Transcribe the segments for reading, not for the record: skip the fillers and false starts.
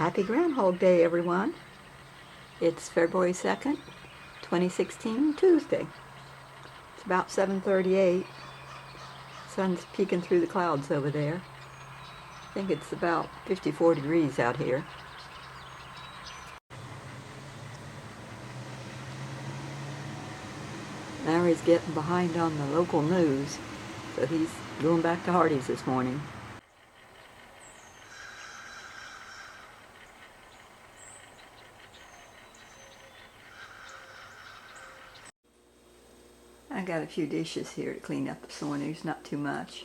Happy Groundhog Day, everyone. It's February 2nd, 2016, Tuesday. It's about 7:38. Sun's peeking through the clouds over there. I think it's about 54 degrees out here. Larry's getting behind on the local news, so he's going back to Hardee's this morning. I got a few dishes here to clean up this morning. There's not too much.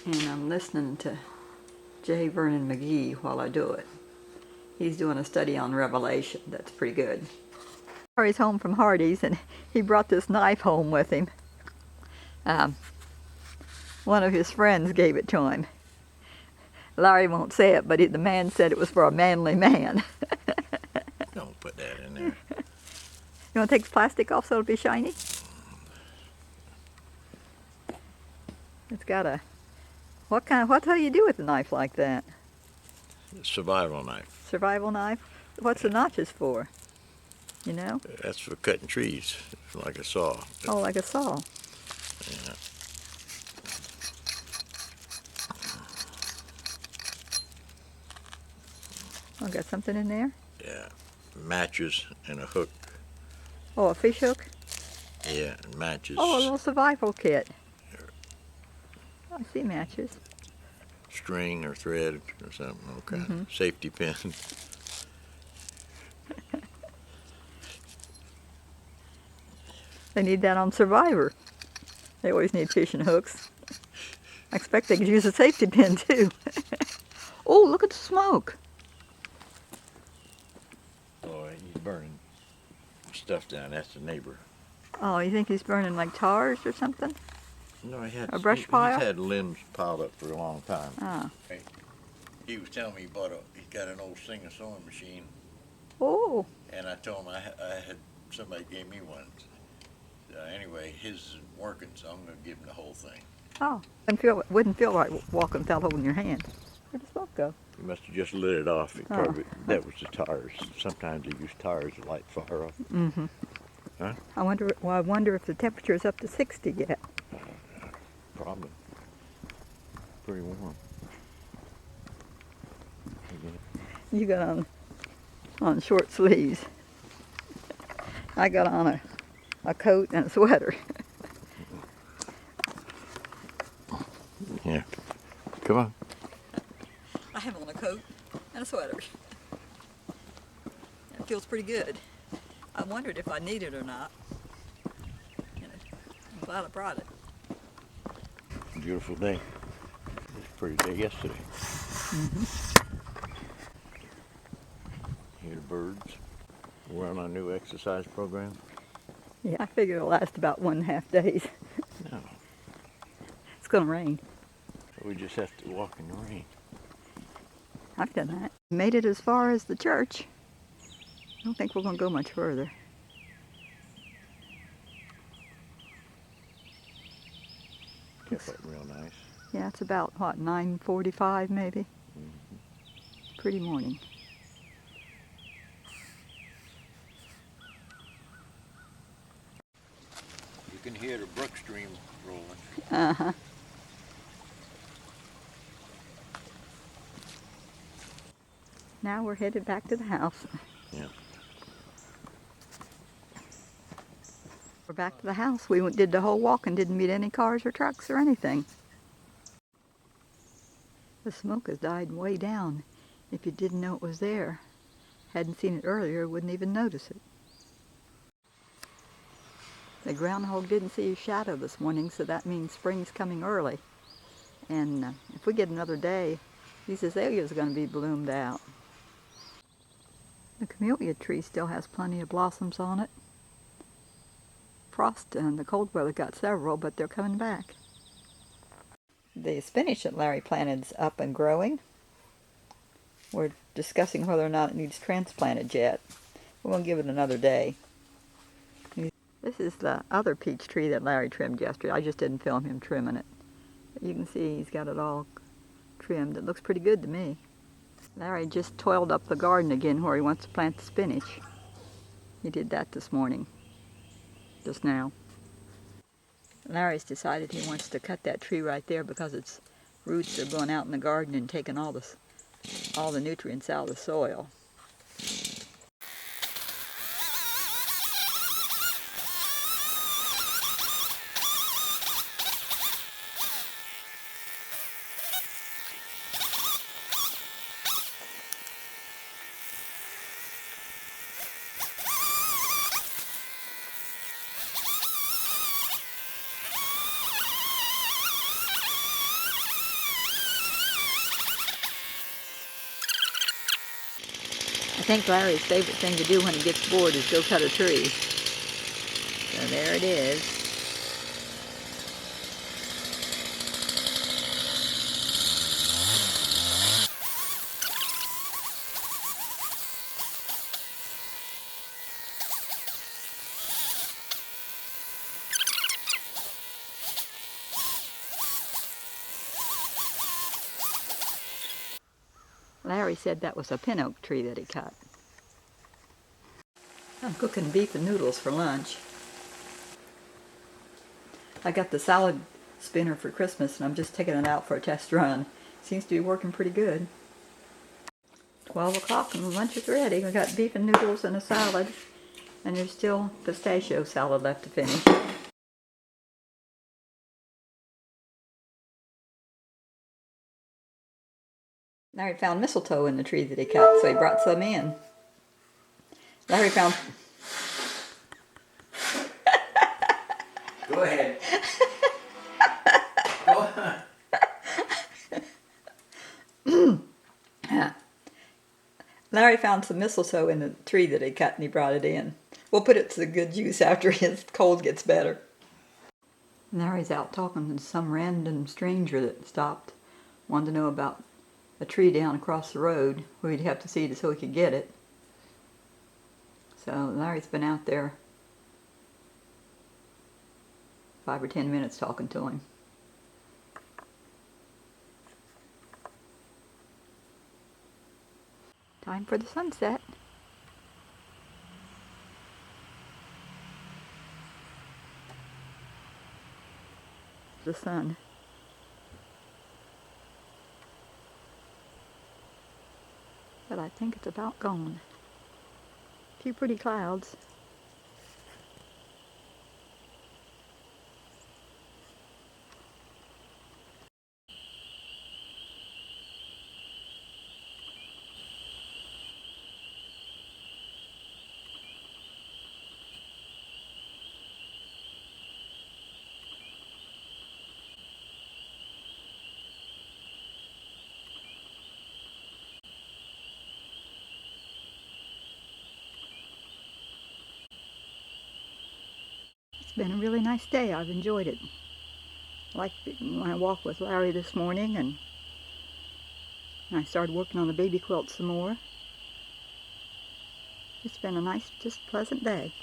And I'm listening to J. Vernon McGee while I do it. He's doing a study on Revelation. That's pretty good. He's home from Hardee's and he brought this knife home with him. One of his friends gave it to him. Larry won't say it, but the man said it was for a manly man. Don't put that in there. You want to take the plastic off so it'll be shiny? It's got a... What do you do with a knife like that? Survival knife. Survival knife? What's the notches for? You know? That's for cutting trees, like a saw. Oh, like a saw. Yeah. Oh, got something in there? Yeah. Matches and a hook. Oh, a fish hook? Yeah, and matches. Oh, a little survival kit. I see matches. String or thread or something, okay. Safety pin. They need that on Survivor. They always need fishing hooks. I expect they could use a safety pin too. Oh, look at the smoke. Oh, he's burning stuff down. That's the neighbor. Oh, you think he's burning like tars or something? No, he had A brush pile? He's had limbs piled up for a long time. Ah. He was telling me he's got an old Singer sewing machine. Oh. And I told him I had somebody gave me one. Anyway, his isn't working, so I'm going to give him the whole thing. Oh. Wouldn't feel right walking without holding your hand. Where'd the smoke go? He must have just lit it off. That was the tires. Sometimes they use tires to light fire up. Mm-hmm. Huh? I wonder if the temperature is up to 60 yet. Probably. Pretty warm. You got on short sleeves. I got on a coat and a sweater. Yeah. Come on. I have on a coat and a sweater. It feels pretty good. I wondered if I need it or not. I'm glad I brought it. Beautiful day. It was a pretty day yesterday. Hear the birds. We're on our new exercise program. Yeah, I figure it'll last about 1.5 days. No. It's going to rain. We just have to walk in the rain. I've done that. Made it as far as the church. I don't think we're going to go much further. Kept up real nice. Yeah, it's about, what, 9:45 maybe? Pretty morning. You can hear the brook stream rolling. Uh-huh. Now we're headed back to the house. Yeah. We're back to the house. We did the whole walk and didn't meet any cars or trucks or anything. The smoke has died way down. If you didn't know it was there, hadn't seen it earlier, wouldn't even notice it. The groundhog didn't see a shadow this morning, so that means spring's coming early. And if we get another day, these azaleas are going to be bloomed out. The camellia tree still has plenty of blossoms on it. Frost and the cold weather got several, but they're coming back. The spinach that Larry planted's up and growing. We're discussing whether or not it needs transplanted yet. We're going to give it another day. This is the other peach tree that Larry trimmed yesterday. I just didn't film him trimming it. But you can see he's got it all trimmed. It looks pretty good to me. Larry just toiled up the garden again where he wants to plant the spinach. He did that this morning, just now. Larry's decided he wants to cut that tree right there because its roots are going out in the garden and taking all the nutrients out of the soil. I think Larry's favorite thing to do when he gets bored is go cut a tree. So there it is. Larry said that was a pin oak tree that he cut. I'm cooking beef and noodles for lunch. I got the salad spinner for Christmas and I'm just taking it out for a test run. Seems to be working pretty good. 12 o'clock and lunch is ready. We got beef and noodles and a salad, and there's still pistachio salad left to finish. Larry found mistletoe in the tree that he cut, so he brought some in. Larry found... Go ahead. Go on. Larry found some mistletoe in the tree that he cut and he brought it in. We'll put it to the good use after his cold gets better. Larry's out talking to some random stranger that stopped. Wanted to know about a tree down across the road where he'd have to see it so he could get it. So Larry's been out there 5 or 10 minutes talking to him. Time for the sunset. The sun. But I think it's about gone. A few pretty clouds. It's been a really nice day. I've enjoyed it. I liked my walk with Larry this morning, and I started working on the baby quilt some more. It's been a nice, just pleasant day.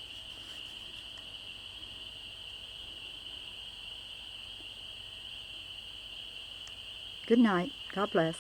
Good night. God bless.